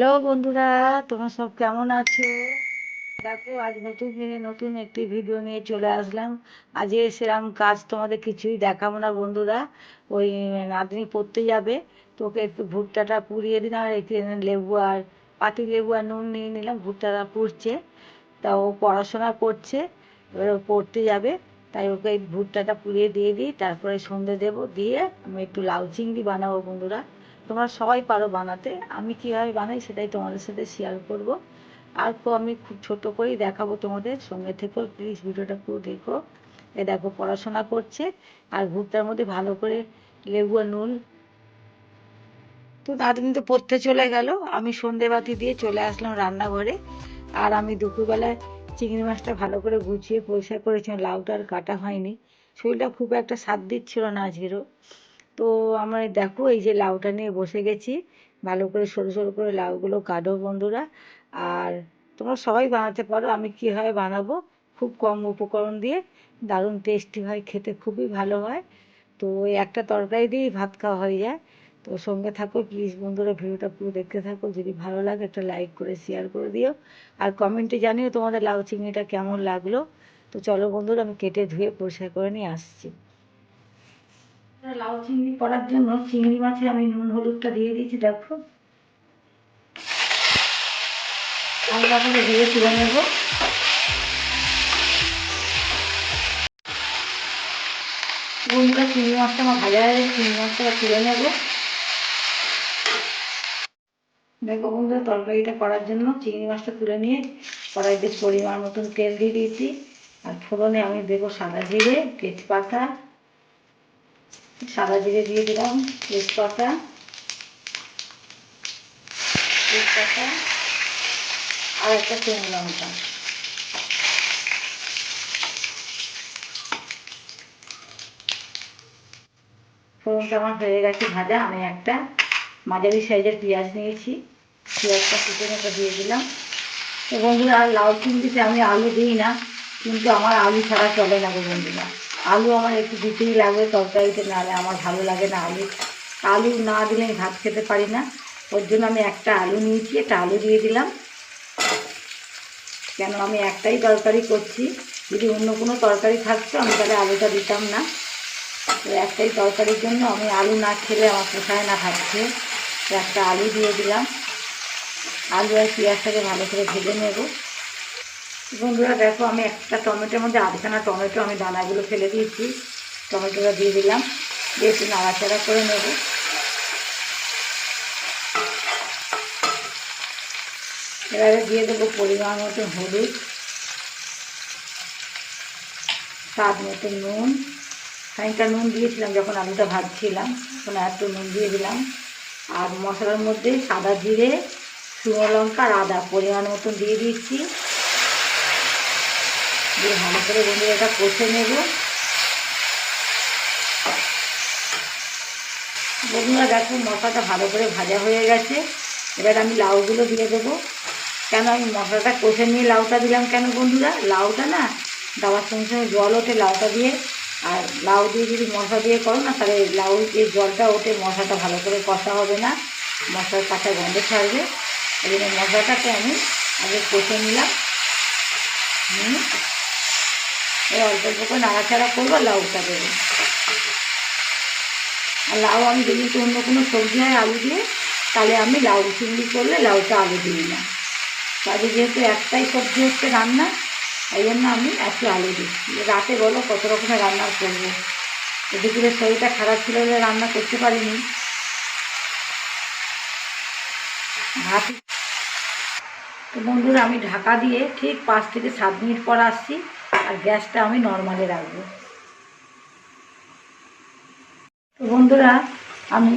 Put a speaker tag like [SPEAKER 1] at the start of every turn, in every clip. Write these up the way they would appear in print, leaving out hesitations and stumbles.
[SPEAKER 1] Hello বন্ধুরা, তোমরা সব কেমন আছো? দেখো, আজ নতুন দিনে নতুন একটি ভিডিও নিয়ে চলে আসলাম। আজ সেরকম কাজ তোমাদের কিছুই দেখাবো না বন্ধুরা। ওই নাতনি পড়তে যাবে, তোকে একটু ভুট্টাটা পুড়িয়ে দিলাম, আর এখানে লেবু আর পাতি লেবু আর নুন নিয়ে নিলাম। ভুট্টাটা পুড়ছে, তা ও পড়াশোনা করছে, এবার ও পড়তে যাবে, তাই ওকে এই ভুট্টাটা পুড়িয়ে দিয়ে দিই, তারপরে সন্ধে দেবো। দিয়ে আমি একটু লাউ চিংড়ি বানাবো বন্ধুরা। তোমরা সবাই পারো বানাতে, আমি কীভাবে বানাই সেটাই তোমাদের সাথে শেয়ার করব। আর তো আমি খুব ছোট করেই দেখাবো তোমাদের, সঙ্গে থেকেও প্লিজ ভিডিওটা পুরো দেখো। এ দেখো, পড়াশোনা করছে আর ভুট্টার মধ্যে ভালো করে লেবু আর নুন। তো নাতনি তো পড়তে চলে গেল, আমি সন্ধেবাতি দিয়ে চলে আসলাম রান্নাঘরে। আর আমি দুপুরবেলায় চিংড়ি মাছটা ভালো করে গুছিয়ে পরিষ্কার করেছিলাম, লাউটা আর কাটা হয়নি। শরীরটা খুব একটা স্বাদ দিচ্ছিল না আজকেরও। তো আমরা দেখো, এই যে লাউটা নিয়ে বসে গেছি, ভালো করে সরু সরু করে লাউগুলো কাটো বন্ধুরা। আর তোমরা সবাই বানাতে পারো, আমি কীভাবে বানাবো, খুব কম উপকরণ দিয়ে দারুণ টেস্টি হয়, খেতে খুবই ভালো হয়। তো ওই একটা তরকারি দিয়েই ভাত খাওয়া হয়ে যায়। তো সঙ্গে থাকো প্লিজ বন্ধুরা, ভিডিওটা পুরো দেখতে থাকো। যদি ভালো লাগে একটা লাইক করে শেয়ার করে দিও, আর কমেন্টে জানিও তোমাদের লাউ চিংড়িটা কেমন লাগলো। তো চলো বন্ধুরা, আমি কেটে ধুয়ে পরিষ্কার করে নিয়ে আসছি। লাউ চিংড়ি করার জন্য চিংড়ি মাছে আমি নুন হলুদটা দিয়ে দিয়েছি, দেখো হালকা করে ধুয়ে তুলে নেব। বন্ধুরা, চিংড়ি মাছটা আমার ভাজা হয়ে গেছে, চিংড়ি মাছটা তুলে নেব। দেখো বন্ধুরা, তরকারিটা করার জন্য চিংড়ি মাছটা তুলে নিয়ে কড়াইতে পরিমাণ মতন তেল দিয়ে দিয়েছি। আর ফোড়নে আমি দেবো সাদা জিরে, তেজপাতা। সাদা জিরে দিয়ে দিলাম, তেজপাতা তেজপাতা আর একটা শুকনো লঙ্কা। ফোড়নটা আমার হয়ে গেছে ভাজা। আমি একটা মাঝারি সাইজের পেঁয়াজ নিয়েছি, পেঁয়াজটা কুচে মতো দিয়ে দিলাম। তো বন্ধুরা, আর লাউ চিংড়িতে আমি আলু দিই না, কিন্তু আমার আলু ছাড়া চলে না গো বন্ধুরা। আলু আমার একটু দিতেই লাগবে তরকারিতে, নাহলে আমার ভালো লাগে না আলু। আলু না দিলে আমি ভাত খেতে পারি না। ওর জন্য আমি একটা আলু নিয়েছি, একটা আলু দিয়ে দিলাম। কেন আমি একটাই তরকারি করছি, যদি অন্য কোনো তরকারি থাকতো আমি তাহলে আলুটা দিতাম না। তো একটাই তরকারির জন্য আমি আলু না খেলে আমার পোষায় না খাচ্ছে, তো একটা আলু দিয়ে দিলাম। আলু আর পেঁয়াজটাকে ভালো করে ভেজে নেব। বন্ধুরা দেখো, আমি একটা টমেটোর মধ্যে আধখানা টমেটো আমি দানাগুলো ফেলে দিয়েছি, টমেটোটা দিয়ে দিলাম, দিয়ে একটু নাড়াচাড়া করে নেব। এবারে দিয়ে দেবো পরিমাণ মতো হলুদ, স্বাদ মতো নুন। খানিকটা নুন দিয়েছিলাম যখন আলুটা ভাজছিলাম, তখন একটু নুন দিয়ে দিলাম। আর মশলার মধ্যে সাদা জিরে, শুকনো লঙ্কা আর আদা পরিমাণ মতন দিয়ে দিচ্ছি। দিয়ে ভালো করে বন্ধুরা এটা কষে নেব। বন্ধুরা দেখো, মশলাটা ভালো করে ভাজা হয়ে গেছে। এবার আমি লাউগুলো দিয়ে দেবো। কেন আমি মশলাটা কষে নিয়ে লাউটা দিলাম কেন বন্ধুরা, লাউটা না দেওয়ার সঙ্গে সঙ্গে জল ওঠে লাউটা দিয়ে। আর লাউ দিয়ে যদি মশলা দিয়ে করো না, তাহলে লাউ যে জলটা ওঠে, মশলাটা ভালো করে কষা হবে না, মশলার কাঁচা গন্ধ ছাড়বে। এই জন্য মশলাটাকে আমি আগে কষে নিলাম। এই অল্প অল্প করে নাড়াচাড়া করবো, লাউটা দেবো। আর লাউ আমি যদি একটু অন্য কোনো সবজি হয় আলু দিয়ে, তাহলে আমি লাউ চিংড়ি করলে লাউটা আলু দিই না। কাজে যেহেতু একটাই সবজি হচ্ছে রান্না, এই জন্য আমি একটু আলু দিচ্ছি। রাতে বলো কত রকমের রান্না করবো, দুপুরের শরীরটা খারাপ ছিল বলে রান্না করতে পারিনি। ভাত। তো বন্ধুরা, আমি ঢাকা দিয়ে ঠিক 5 থেকে 7 মিনিট পর আসছি, আর গ্যাসটা আমি নর্মালে রাখবো। তো বন্ধুরা, আমি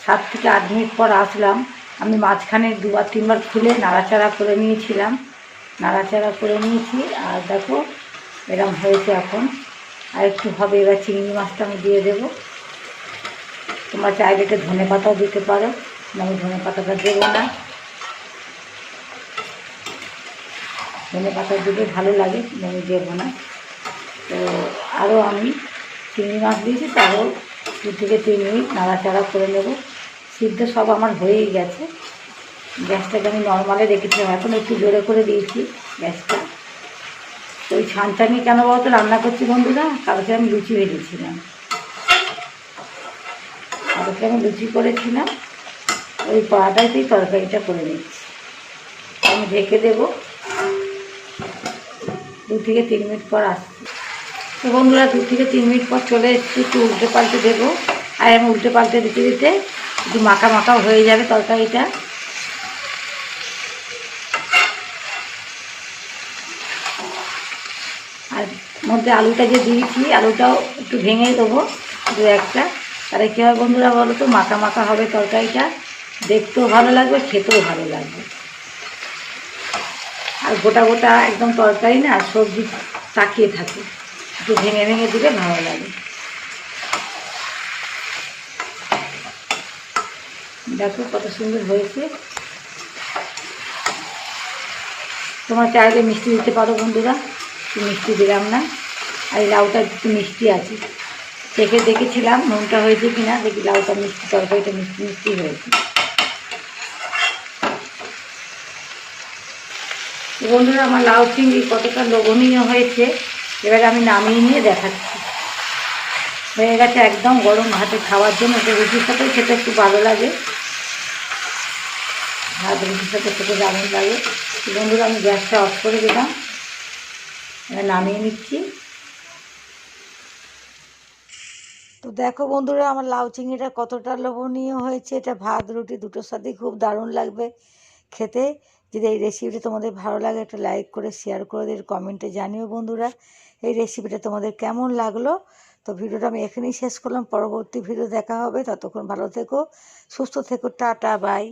[SPEAKER 1] 7 থেকে 8 মিনিট পর আসলাম। আমি মাঝখানে 2-3 বার খুলে নাড়াচাড়া করে নিয়েছিলাম, নাড়াচাড়া করে নিয়েছি। আর দেখো এরকম হয়েছে এখন, আর একটু হবে। এবার চিংড়ি মাছটা আমি দিয়ে দেবো। তোমরা চাইলে একটু ধনে পাতাও দিতে পারো, আমি ধনে পাতাটা দেবো না। ধনে পাতা দিলে ভালো লাগে, আমি দেবো না। তো আরও আমি চিংড়ি মাছ দিয়েছি, তারও 2 থেকে 3 মিনিট নাড়াচাড়া করে নেব। সিদ্ধ সব আমার হয়েই গেছে। গ্যাসটাকে আমি নর্মালে রেখেছিলাম, এখন একটু জোরে করে দিয়েছি গ্যাসটা। তো ওই ছানটা নিয়ে কেন বলতো রান্না করছি বন্ধুরা, কালকে আমি লুচি ভেজেছিলাম, কালকে আমি লুচি করেছিলাম, ওই কড়াটাতেই তরকারিটা করে নিচ্ছি। আমি ঢেকে দেবো, 2 থেকে 3 মিনিট পর আসছি। তো বন্ধুরা 2 থেকে 3 মিনিট পর চলে এসেছি, একটু উল্টে পাল্টে দেবো। আর আমি উল্টে পাল্টে দিতে দিতে একটু মাখা মাখাও হয়ে যাবে তরকারিটা। আর মধ্যে আলুটা যে দিয়েছি, আলুটাও একটু ভেঙে দেবো 2-1টা, তাহলে কী হয় বন্ধুরা বলো তো, মাখা মাখা হবে তরকারিটা, দেখতেও ভালো লাগবে, খেতেও ভালো লাগবে। আর গোটা গোটা একদম তরকারি না, সবজি তাকিয়ে থাকে, একটু ভেঙে ভেঙে দিলে ভালো লাগে। দেখো কত সুন্দর হয়েছে। তোমরা চাইলে মিষ্টি দিতে পারো বন্ধুরা, একটু মিষ্টি দিলাম না। আর এই লাউটা একটু মিষ্টি আছে, দেখেছিলাম নুনটা হয়েছে কিনা, দেখি লাউটা মিষ্টি, তরকারিটা মিষ্টি মিষ্টি হয়েছে। বন্ধুরা আমার লাউ চিংড়ি কতটা লোভনীয় হয়েছে, এবার আমি নামিয়ে নিয়ে দেখাচ্ছি। হয়ে গেছে একদম গরম ভাতে খাওয়ার জন্য, তো রুটির সাথে খেতে একটু ভালো লাগে, ভাত রুটির সাথে খেতে দারুণ লাগে। বন্ধুরা আমি গ্যাসটা অফ করে দিলাম, এবার নামিয়ে নিচ্ছি। তো দেখো বন্ধুরা আমার লাউ চিংড়িটা কতটা লোভনীয় হয়েছে, এটা ভাত রুটি দুটোর সাথেই খুব দারুণ লাগবে খেতে। যদি এই রেসিপিটা তোমাদের ভালো লাগে, একটা লাইক করে শেয়ার করে দিয়ে কমেন্টে জানিও বন্ধুরা এই রেসিপিটা তোমাদের কেমন লাগলো। তো ভিডিওটা আমি এখানেই শেষ করলাম, পরবর্তী ভিডিও দেখা হবে, ততক্ষণ ভালো থেকো, সুস্থ থেকো, টাটা বাই।